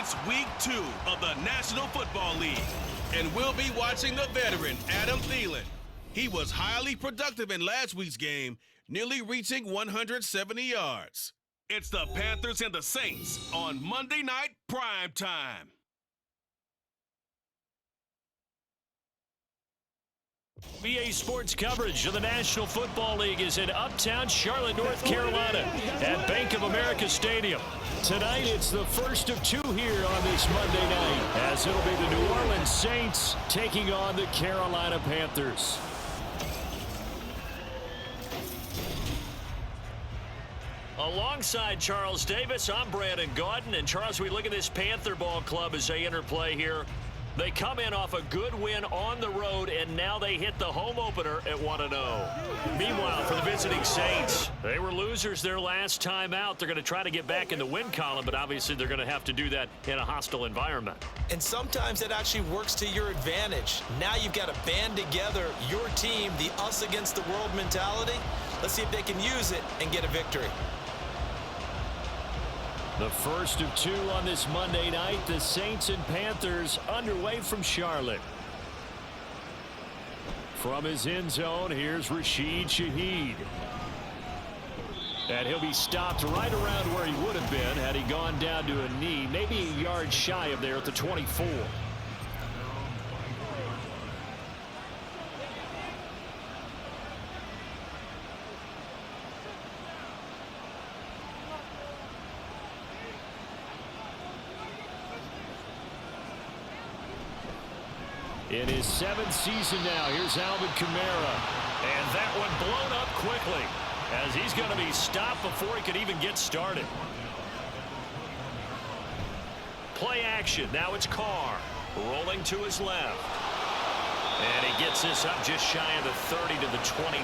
It's week 2 of the National Football League, and we'll be watching the veteran Adam Thielen. He was highly productive in last week's game, nearly reaching 170 yards. It's the Panthers and the Saints on Monday Night Prime Time. BA Sports coverage of the National Football League is in uptown Charlotte, North Carolina at Bank of America Stadium. Tonight, it's the first of 2 here on this Monday night, as it'll be the New Orleans Saints taking on the Carolina Panthers. Alongside Charles Davis, I'm Brandon Gaudin. And Charles, we look at this Panther ball club as they enter play here. They come in off a good win on the road, and now they hit the home opener at 1-0. Meanwhile, for the visiting Saints, they were losers their last time out. They're going to try to get back in the win column, but obviously they're going to have to do that in a hostile environment. And sometimes that actually works to your advantage. Now you've got to band together your team, the us against the world mentality. Let's see if they can use it and get a victory. The first of 2 on this Monday night, the Saints and Panthers underway from Charlotte. From his end zone, here's Rashid Shaheed. And he'll be stopped right around where he would have been had he gone down to a knee, maybe a yard shy of there at the 24. In his 7th season now, here's Alvin Kamara. And that one blown up quickly as he's going to be stopped before he could even get started. Play action. Now it's Carr rolling to his left. And he gets this up just shy of the 30 to the 29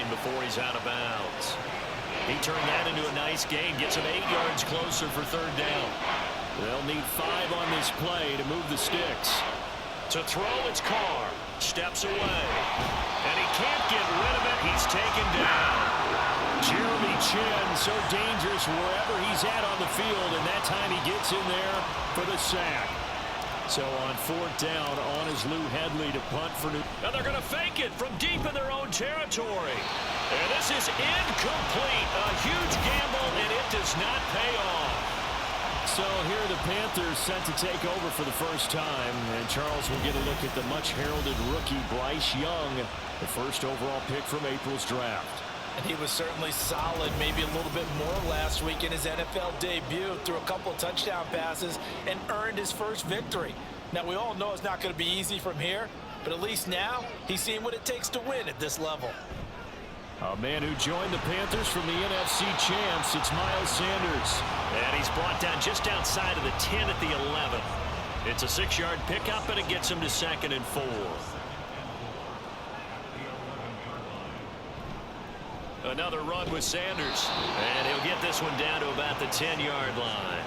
before he's out of bounds. He turned that into a nice gain, gets him 8 yards closer for 3rd down. They'll need 5 on this play to move the sticks. To throw, it's Carr. Steps away. And he can't get rid of it. He's taken down. Jeremy Chin, so dangerous wherever he's at on the field, and that time he gets in there for the sack. So on 4th down, on is Lou Hedley to punt for New. Now they're going to fake it from deep in their own territory. And this is incomplete. A huge gamble, and it does not pay off. So here are the Panthers set to take over for the first time. And Charles will get a look at the much-heralded rookie Bryce Young, the first overall pick from April's draft. And he was certainly solid, maybe a little bit more last week in his NFL debut. Threw a couple of touchdown passes and earned his first victory. Now, we all know it's not going to be easy from here, but at least now he's seeing what it takes to win at this level. A man who joined the Panthers from the NFC champs, it's Miles Sanders. And he's brought down just outside of the 10 at the 11. It's a 6-yard pickup, and it gets him to 2nd and 4. Another run with Sanders. And he'll get this one down to about the 10-yard line.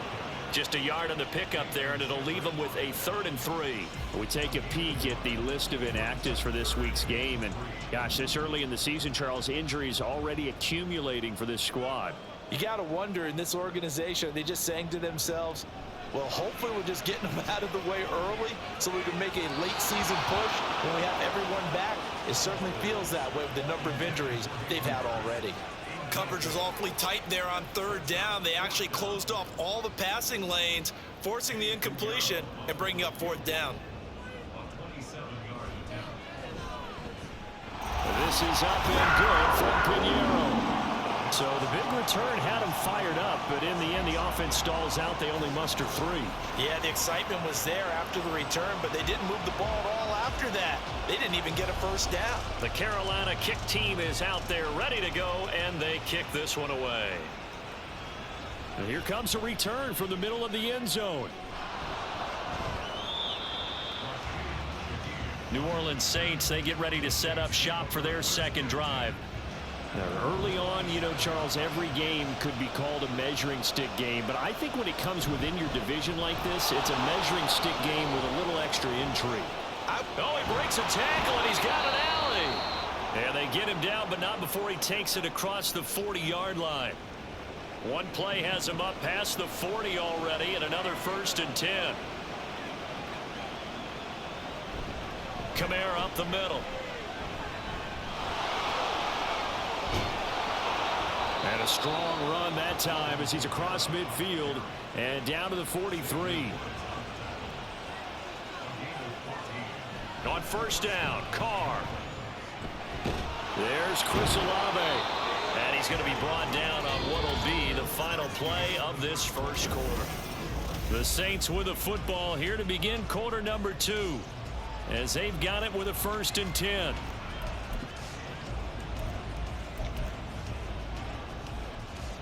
Just a yard on the pickup there, and it'll leave him with a 3rd and 3. We take a peek at the list of inactives for this week's game. And, gosh, this early in the season, Charles, injuries already accumulating for this squad. You got to wonder, in this organization, they just saying to themselves, well, hopefully we're just getting them out of the way early so we can make a late-season push when we have everyone back. It certainly feels that way with the number of injuries they've had already. Coverage was awfully tight there on 3rd down. They actually closed off all the passing lanes, forcing the incompletion and bringing up 4th down. This is up and good from Pinheiro. So the big return had him fired up, but in the end, the offense stalls out. They only muster 3. Yeah, the excitement was there after the return, but they didn't move the ball at all after that. They didn't even get a 1st down. The Carolina kick team is out there ready to go, and they kick this one away. And here comes a return from the middle of the end zone. New Orleans Saints, they get ready to set up shop for their 2nd drive. Now, early on, you know, Charles, every game could be called a measuring stick game, but I think when it comes within your division like this, it's a measuring stick game with a little extra intrigue. Oh, he breaks a tackle, and he's got an alley. And they get him down, but not before he takes it across the 40-yard line. One play has him up past the 40 already, and another 1st and 10. Kamara up the middle. And a strong run that time as he's across midfield and down to the 43. On 1st down, Carr. There's Chris Olave. And he's going to be brought down on what will be the final play of this 1st quarter. The Saints with the football here to begin quarter number 2. As they've got it with a 1st and 10.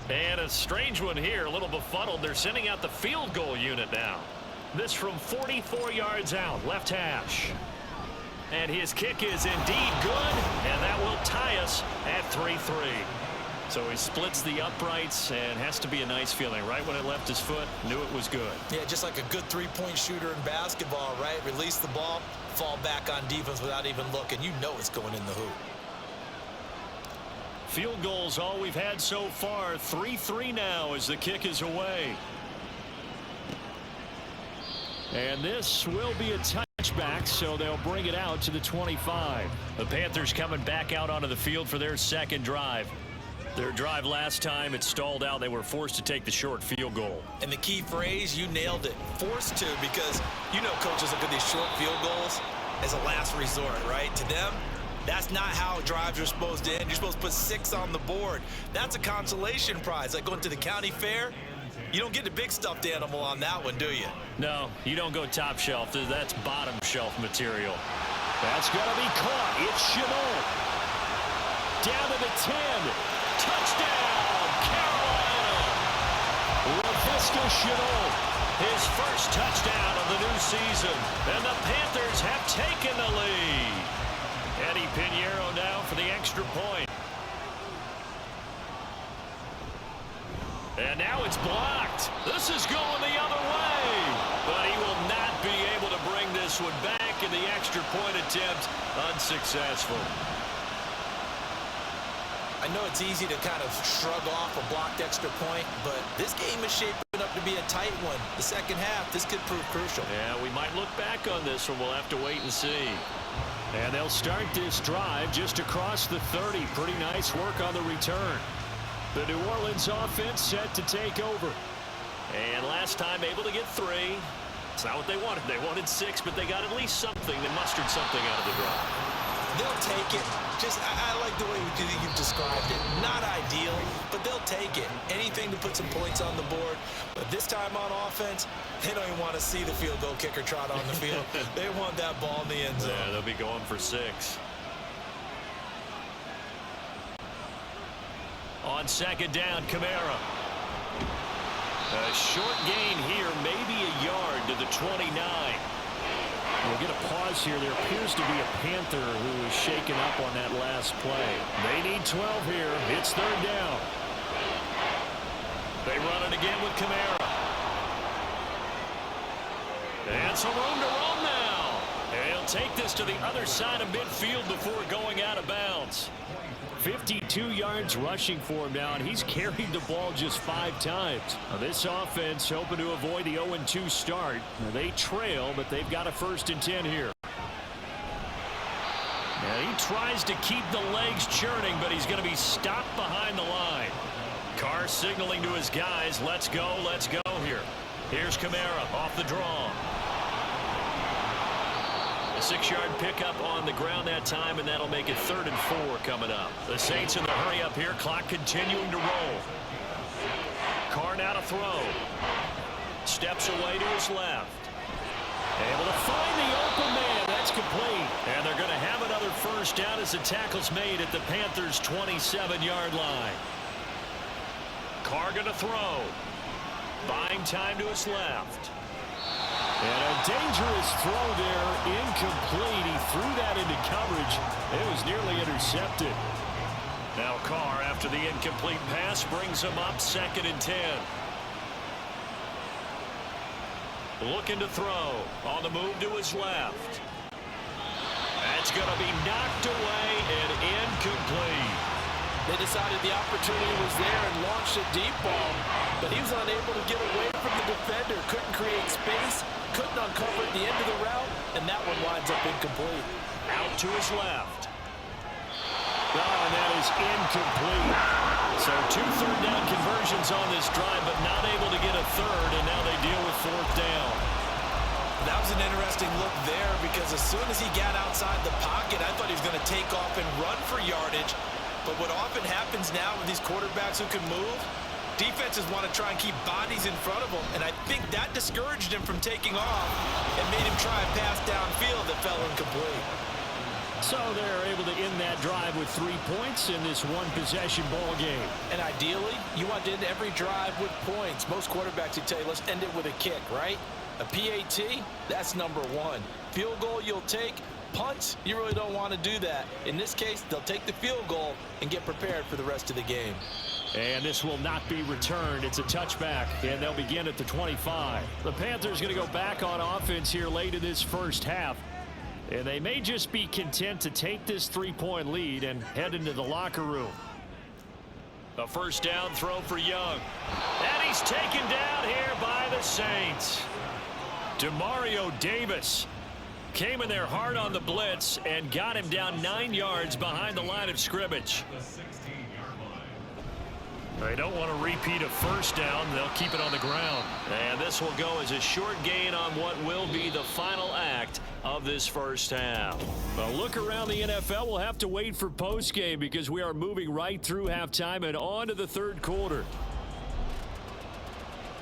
And a strange one here, a little befuddled. They're sending out the field goal unit now. This from 44 yards out, left hash. And his kick is indeed good, and that will tie us at 3-3. So he splits the uprights, and has to be a nice feeling. Right when it left his foot, knew it was good. Yeah, just like a good three-point shooter in basketball, right? Release the ball, fall back on defense without even looking. You know it's going in the hoop. Field goals all we've had so far. 3-3 now as the kick is away. And this will be a touchback, so they'll bring it out to the 25. The Panthers coming back out onto the field for their 2nd drive. Their drive last time, it stalled out. They were forced to take the short field goal. And the key phrase, you nailed it. Forced to, because you know coaches look at these short field goals as a last resort, right? To them, that's not how drives are supposed to end. You're supposed to put 6 on the board. That's a consolation prize. Like going to the county fair, you don't get the big stuffed animal on that one, do you? No, you don't go top shelf. That's bottom shelf material. That's going to be caught. It's Chenault. Down to the 10. Touchdown, Carolina. LaVisca Chenault, his 1st touchdown of the new season. And the Panthers have taken the lead. Eddie Pinheiro now for the extra point. And now it's blocked. This is going the other way. But he will not be able to bring this one back, in the extra point attempt unsuccessful. I know it's easy to kind of shrug off a blocked extra point, but this game is shaping up to be a tight one. The 2nd half, this could prove crucial. Yeah, we might look back on this one. We'll have to wait and see. And they'll start this drive just across the 30. Pretty nice work on the return. The New Orleans offense set to take over. And last time able to get 3. It's not what they wanted. They wanted 6, but they got at least something. They mustered something out of the drive. They'll take it. Just, I like the way you've described it. Not ideal, but they'll take it. Anything to put some points on the board. But this time on offense, they don't even want to see the field goal kicker trot on the field. They want that ball in the end zone. Yeah, they'll be going for 6. On 2nd down, Kamara. A short gain here, maybe a yard to the 29. We'll get a pause here. There appears to be a Panther who is shaken up on that last play. They need 12 here. It's 3rd down. They run it again with Kamara. And some room to run now. And he'll take this to the other side of midfield before going out of bounds. 52 yards rushing for him now, and he's carried the ball just 5 times. Now, this offense hoping to avoid the 0-2 start. Now, they trail, but they've got a 1st and 10 here. Now, he tries to keep the legs churning, but he's going to be stopped behind the line. Carr signaling to his guys, let's go here. Here's Kamara off the draw. A 6-yard pickup on the ground that time, and that'll make it 3rd and 4 coming up. The Saints in the hurry up here. Clock continuing to roll. Carr now to throw. Steps away to his left. Able to find the open man. That's complete. And they're going to have another 1st down as the tackle's made at the Panthers' 27-yard line. Carr going to throw. Buying time to his left. And a dangerous throw there, incomplete. He threw that into coverage. It was nearly intercepted. Now Carr, after the incomplete pass, brings him up 2nd and 10. Looking to throw. On the move to his left. That's going to be knocked away and incomplete. They decided the opportunity was there and launched a deep ball, but he was unable to get away from the defender, couldn't create space, couldn't uncover at the end of the route, and that one winds up incomplete. Out to his left. Oh, and that is incomplete. So 2 third-down conversions on this drive, but not able to get a third, and now they deal with 4th down. That was an interesting look there because as soon as he got outside the pocket, I thought he was going to take off and run for yardage. But what often happens now with these quarterbacks who can move, defenses want to try and keep bodies in front of them, and I think that discouraged him from taking off and made him try a pass downfield that fell incomplete. So they're able to end that drive with 3 points in this one-possession ball game. And ideally, you want to end every drive with points. Most quarterbacks would tell you, let's end it with a kick, right? A PAT, that's number 1. Field goal you'll take. Punts, you really don't want to do that. In this case, they'll take the field goal and get prepared for the rest of the game. And this will not be returned. It's a touchback, and they'll begin at the 25. The Panthers going to go back on offense here late in this first half. And they may just be content to take this 3-point lead and head into the locker room. A first down throw for Young. And he's taken down here by the Saints. Demario Davis came in there hard on the blitz and got him down 9 yards behind the line of scrimmage. They don't want to repeat a first down. They'll keep it on the ground. And this will go as a short gain on what will be the final act of this first half. A look around the NFL. We'll have to wait for postgame because we are moving right through halftime and on to the third quarter.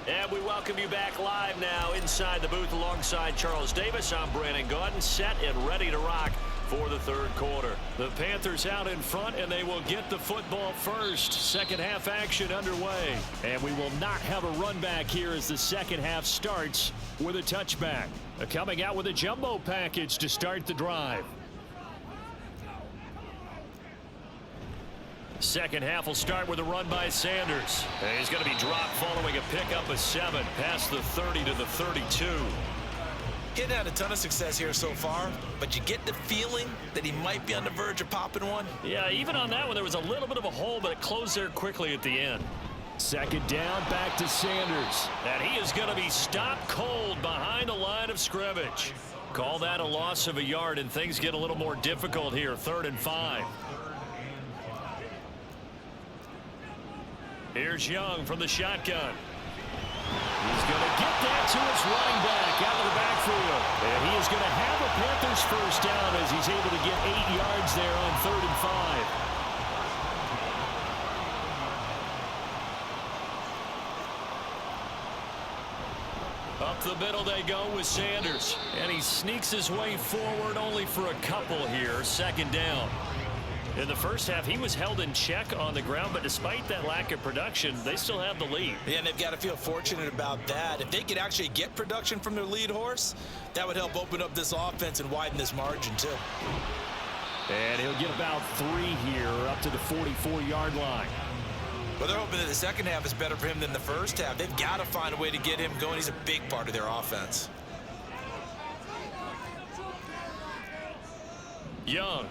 And we welcome you back live now inside the booth alongside Charles Davis. I'm Brandon Gaudin, set and ready to rock for the third quarter. The Panthers out in front, and they will get the football first. Second half action underway. And we will not have a run back here as the second half starts with a touchback. Coming out with a jumbo package to start the drive. Second half will start with a run by Sanders. And he's going to be dropped following a pickup of 7 past the 30 to the 32. Getting had a ton of success here so far, but you get the feeling that he might be on the verge of popping one. Yeah, even on that one, there was a little bit of a hole, but it closed there quickly at the end. Second down, back to Sanders. And he is going to be stopped cold behind the line of scrimmage. Call that a loss of a yard, and things get a little more difficult here. 3rd and 5. Here's Young from the shotgun. He's going to get that to his running back out of the backfield. And he is going to have a Panthers first down as he's able to get 8 yards there on 3rd and 5. Up the middle they go with Sanders. And he sneaks his way forward only for a couple here. Second down. In the first half, he was held in check on the ground, but despite that lack of production, they still have the lead. Yeah, and they've got to feel fortunate about that. If they could actually get production from their lead horse, that would help open up this offense and widen this margin, too. And he'll get about 3 here, up to the 44-yard line. Well, they're hoping that the second half is better for him than the first half. They've got to find a way to get him going. He's a big part of their offense. Young.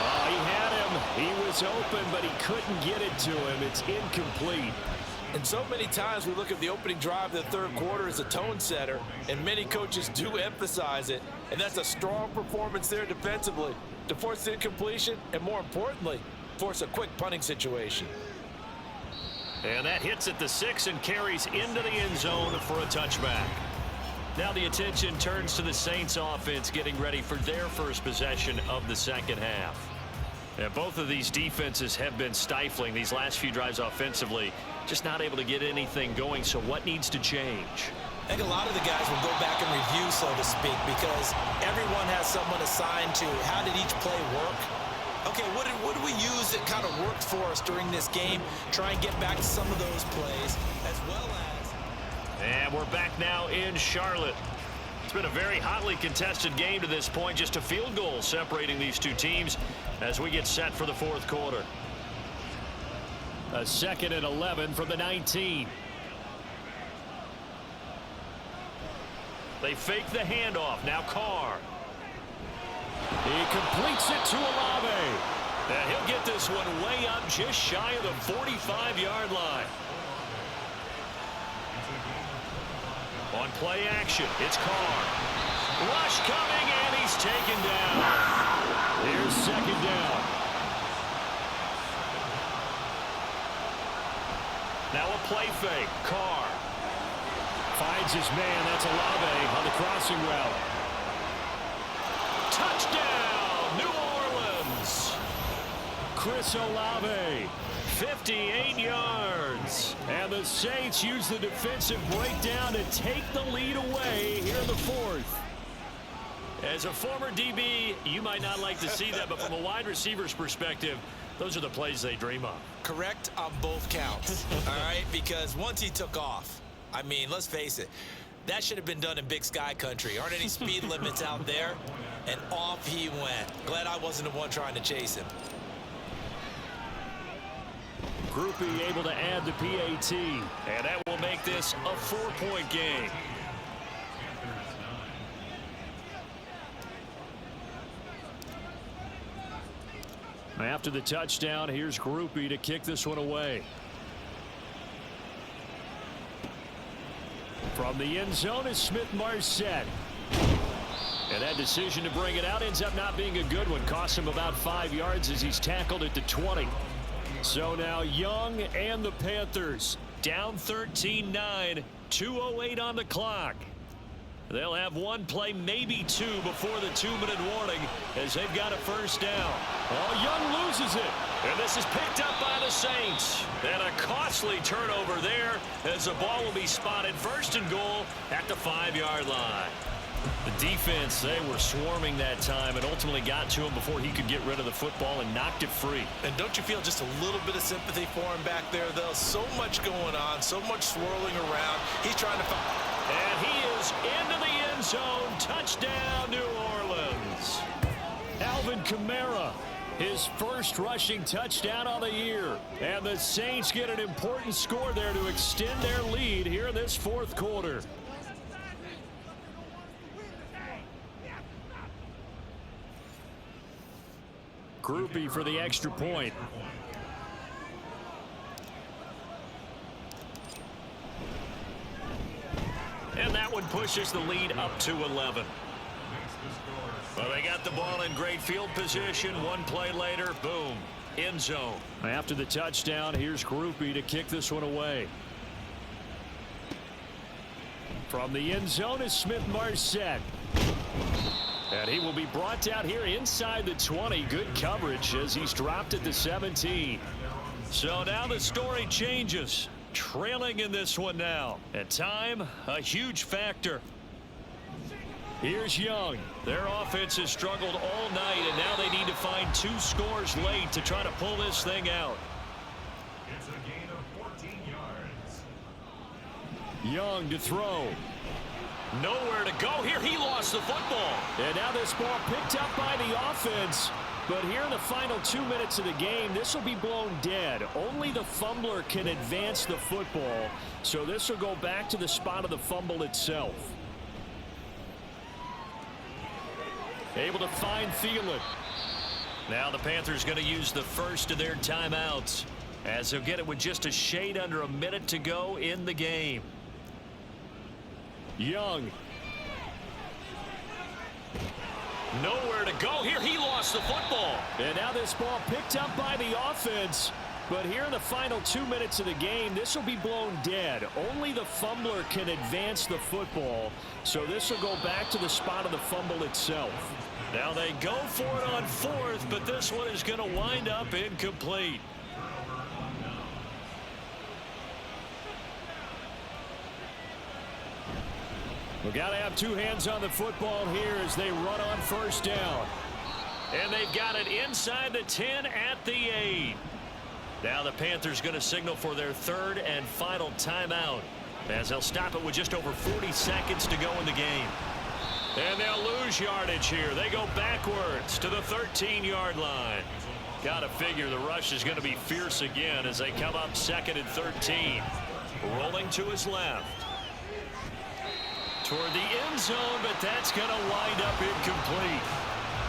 Oh, he had him. He was open, but he couldn't get it to him. It's incomplete. And so many times we look at the opening drive of the third quarter as a tone setter, and many coaches do emphasize it. And that's a strong performance there defensively to force the incompletion and, more importantly, force a quick punting situation. And that hits at the 6 and carries into the end zone for a touchback. Now the attention turns to the Saints offense getting ready for their first possession of the second half. And both of these defenses have been stifling these last few drives offensively, just not able to get anything going. So what needs to change? I think a lot of the guys will go back and review, so to speak, because everyone has someone assigned to how did each play work. Okay, what did we use that kind of worked for us during this game? Try and get back to some of those plays, as well as... And we're back now in Charlotte. It's been a very hotly contested game to this point. Just a field goal separating these two teams as we get set for the fourth quarter. A 2nd and 11 from the 19. They fake the handoff. Now Carr. He completes it to Olave. And he'll get this one way up just shy of the 45-yard line. On play action, it's Carr. Rush coming, and he's taken down. Here's second down. Now a play fake. Carr finds his man. That's Olave on the crossing route. Touchdown, New Orleans. Chris Olave, 58 yards. And the Saints use the defensive breakdown to take the lead away here in the fourth. As a former DB, you might not like to see that, but from a wide receiver's perspective, those are the plays they dream of. Correct on both counts, all right? Because once he took off, I mean, let's face it, that should have been done in Big Sky country. Aren't any speed limits out there? And off he went. Glad I wasn't the one trying to chase him. Groupie able to add the PAT, and that will make this a 4-point game. After the touchdown, here's Groupie to kick this one away. From the end zone is Smith-Marset. And that decision to bring it out ends up not being a good one. Costs him about 5 yards as he's tackled at the 20. So now Young and the Panthers down 13-9, 2:08 on the clock. They'll have one play, maybe two, before the 2-minute warning as they've got a first down. Oh, Young loses it. And this is picked up by the Saints. And a costly turnover there as the ball will be spotted first and goal at the 5-yard line. The defense, they were swarming that time and ultimately got to him before he could get rid of the football and knocked it free. And don't you feel just a little bit of sympathy for him back there, though? So much going on, so much swirling around. He's trying to find... And he is into the end zone. Touchdown, New Orleans. Alvin Kamara, his first rushing touchdown on the year. And the Saints get an important score there to extend their lead here in this fourth quarter. Groupie for the extra point. And that one pushes the lead up to 11. Well, they got the ball in great field position. One play later, boom, end zone. After the touchdown, here's Groupie to kick this one away. From the end zone is Smith-Marset. And he will be brought down here inside the 20. Good coverage as he's dropped at the 17. So now the story changes. Trailing in this one now. At time, a huge factor. Here's Young. Their offense has struggled all night, and now they need to find 2 scores late to try to pull this thing out. It's a gain of 14 yards. Young to throw. Nowhere to go here. He lost the football. And now this ball picked up by the offense. But here in the final 2 minutes of the game, this will be blown dead. Only the fumbler can advance the football. So this will go back to the spot of the fumble itself. Able to find Thielen. Now the Panthers going to use the first of their timeouts as they'll get it with just a shade under a minute to go in the game. Young. Nowhere to go here. He lost the football. And now this ball picked up by the offense. But here in the final 2 minutes of the game, this will be blown dead. Only the fumbler can advance the football. So this will go back to the spot of the fumble itself. Now they go for it on fourth, but this one is going to wind up incomplete. We've got to have 2 hands on the football here as they run on first down. And they've got it inside the 10 at the 8. Now the Panthers going to signal for their third and final timeout as they'll stop it with just over 40 seconds to go in the game. And they'll lose yardage here. They go backwards to the 13-yard line. Got to figure the rush is going to be fierce again as they come up 2nd and 13. Rolling to his left. Toward the end zone, but that's going to wind up incomplete.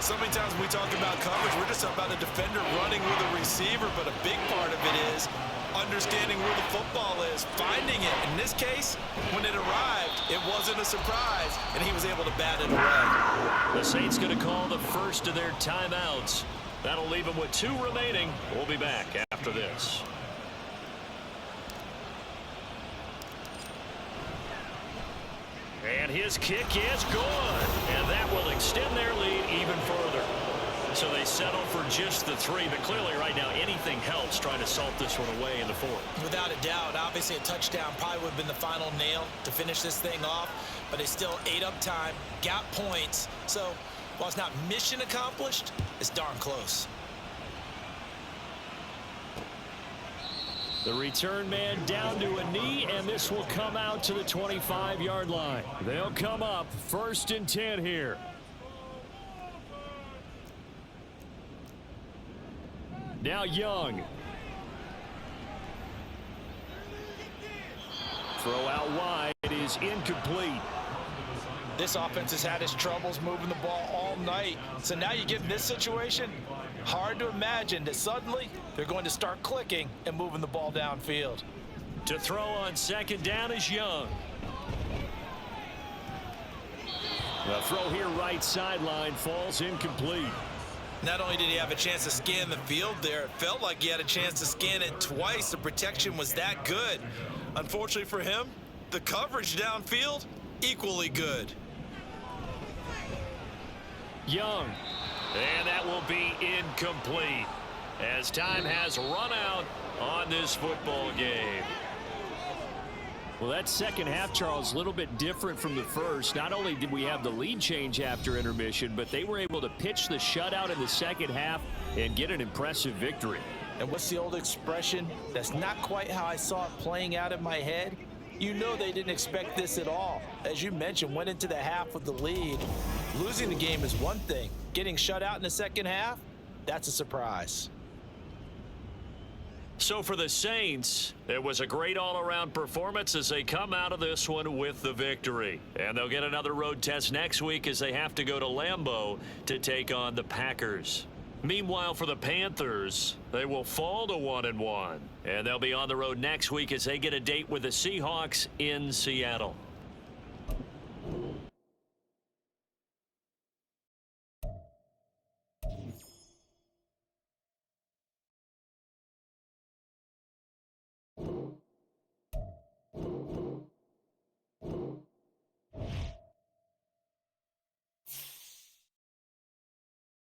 So many times when we talk about coverage, we're just about a defender running with a receiver, but a big part of it is understanding where the football is, finding it. In this case, when it arrived, it wasn't a surprise, and he was able to bat it away. The Saints going to call the first of their timeouts. That'll leave them with 2 remaining. We'll be back after this. And his kick is good. And that will extend their lead even further. So they settle for just the 3. But clearly right now anything helps trying to salt this one away in the 4th. Without a doubt, obviously a touchdown probably would have been the final nail to finish this thing off. But they still ate up time, got points. So while it's not mission accomplished, it's darn close. The return man down to a knee, and this will come out to the 25-yard line. They'll come up 1st and 10 here. Now Young. Throw out wide is incomplete. This offense has had its troubles moving the ball all night. So now you get in this situation, hard to imagine that suddenly they're going to start clicking and moving the ball downfield. To throw on 2nd down is Young. The throw here right sideline falls incomplete. Not only did he have a chance to scan the field there, it felt like he had a chance to scan it twice. The protection was that good. Unfortunately for him, the coverage downfield, equally good. Young. And that will be incomplete as time has run out on this football game. Well, that second half, Charles, a little bit different from the first. Not only did we have the lead change after intermission, but they were able to pitch the shutout in the second half and get an impressive victory. And what's the old expression? That's not quite how I saw it playing out in my head. You know they didn't expect this at all. As you mentioned, went into the half with the lead. Losing the game is one thing. Getting shut out in the second half, that's a surprise. So for the Saints, it was a great all-around performance as they come out of this one with the victory. And they'll get another road test next week as they have to go to Lambeau to take on the Packers. Meanwhile, for the Panthers, they will fall to 1-1. And they'll be on the road next week as they get a date with the Seahawks in Seattle.